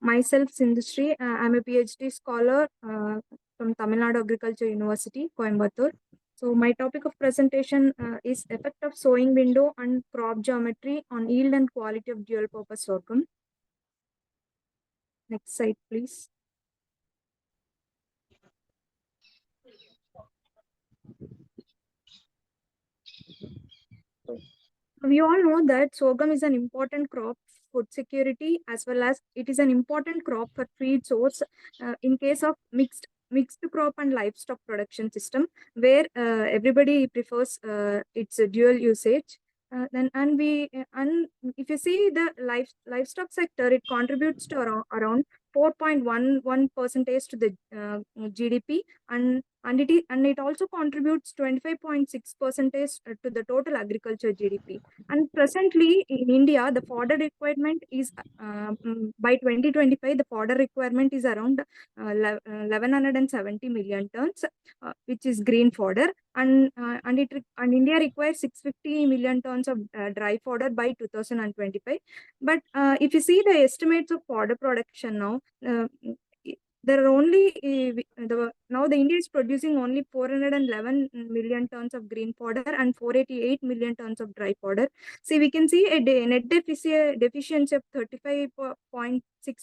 Myself, Sindhu Sree. I'm a PhD scholar from Tamil Nadu Agriculture University, Coimbatore. So my topic of presentation is effect of sowing window and crop geometry on yield and quality of dual purpose sorghum. Next slide, please. We all know that sorghum is an important crop for food security, as well as it is an important crop for feed source in case of mixed crop and livestock production system, where everybody prefers its dual usage. Then and if you see the livestock sector, it contributes to around 4.11 percentage to the GDP, and it also contributes 25.6 percentage to the total agriculture GDP. And presently in India, the fodder requirement is by 2025, the fodder requirement is around 1170 million tons, which is green fodder, and India requires 650 million tons of dry fodder by 2025. But if you see the estimates of fodder production now, there are only now the India is producing only 411 million tons of green fodder and 488 million tons of dry fodder. See, we can see a net deficiency of 35.6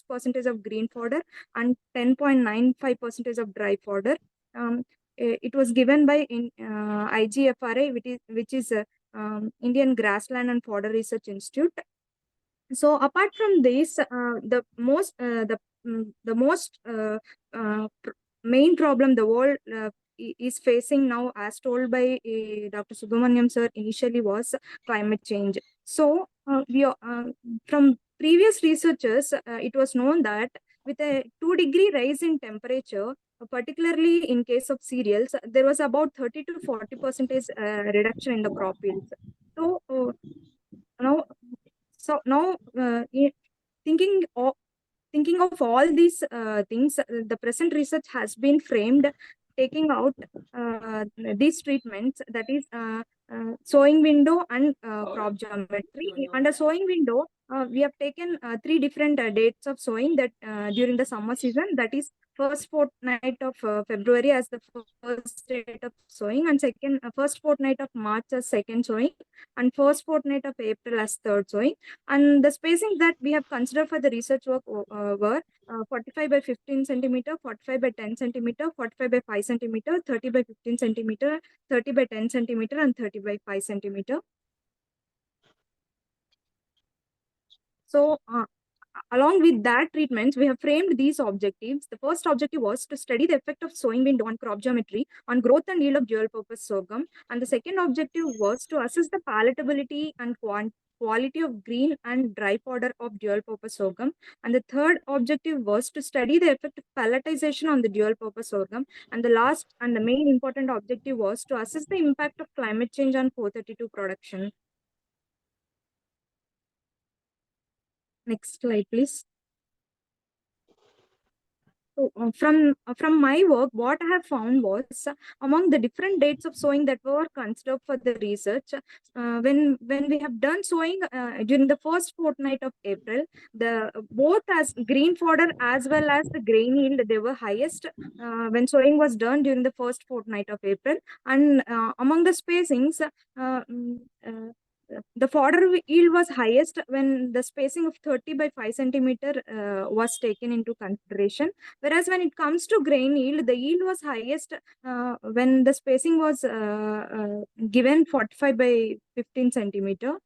percentage of green fodder and 10.95 percentage of dry fodder. It was given by IGFRA, which is Indian Grassland and Fodder Research Institute. So apart from this, the most main problem the world is facing now, as told by Dr. Subramaniam sir initially, was climate change. So from previous researchers, it was known that with a 2-degree rise in temperature, particularly in case of cereals, there was about 30 to 40% reduction in the crop yields. So now now, thinking of all these things, the present research has been framed taking out these treatments, that is sowing window and crop geometry. Under sowing window, we have taken 3 different dates of sowing that during the summer season, that is first fortnight of February as the first date of sowing, and first fortnight of March as second sowing, and first fortnight of April as third sowing. And the spacing that we have considered for the research work were 45 by 15 centimeter, 45 by 10 centimeter, 45 by 5 centimeter, 30 by 15 centimeter, 30 by 10 centimeter, and 30 by 5 centimeter. So along with that treatments, we have framed these objectives. The first objective was to study the effect of sowing window on crop geometry on growth and yield of dual purpose sorghum. And the second objective was to assess the palatability and quality of green and dry fodder of dual purpose sorghum. And the third objective was to study the effect of palletization on the dual purpose sorghum. And the last and the main important objective was to assess the impact of climate change on 432 production. Next slide, please. So, from my work, what I have found was among the different dates of sowing that were considered for the research, when we have done sowing during the first fortnight of April, the both as green fodder as well as the grain yield, they were highest when sowing was done during the first fortnight of April. And among the spacings, the fodder yield was highest when the spacing of 30 by 5 centimeter was taken into consideration. Whereas when it comes to grain yield, the yield was highest when the spacing was given 45 by 15 centimeter.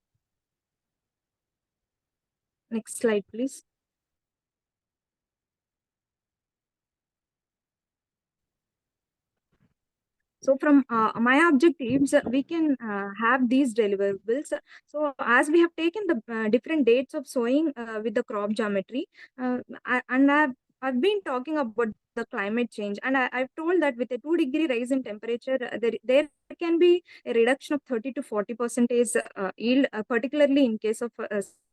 Next slide, please. So from my objectives, we can have these deliverables. So as we have taken the different dates of sowing with the crop geometry, I've been talking about the climate change, and I've told that with a 2-degree rise in temperature, there can be a reduction of 30 to 40% yield, particularly in case of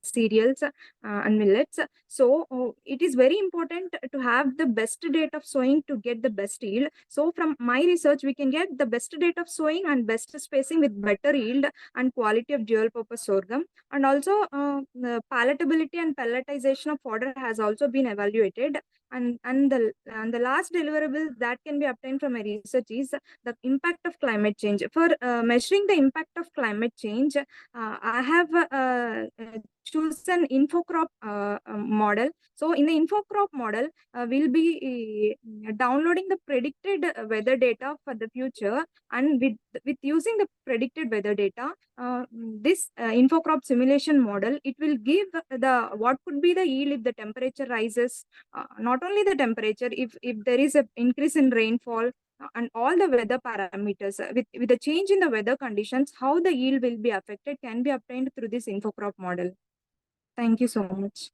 cereals and millets. So it is very important to have the best date of sowing to get the best yield. So from my research, we can get the best date of sowing and best spacing with better yield and quality of dual purpose sorghum. And also the palatability and pelletization of fodder has also been evaluated. And the last deliverable that can be obtained from my research is the impact of climate change. For measuring the impact of climate change, I have choose an infocrop model. So in the infocrop model, we'll be downloading the predicted weather data for the future, and with using the predicted weather data, this infocrop simulation model, it will give the what could be the yield if the temperature rises, not only the temperature, if there is an increase in rainfall, and all the weather parameters. With the change in the weather conditions, how the yield will be affected can be obtained through this infocrop model. Thank you so much.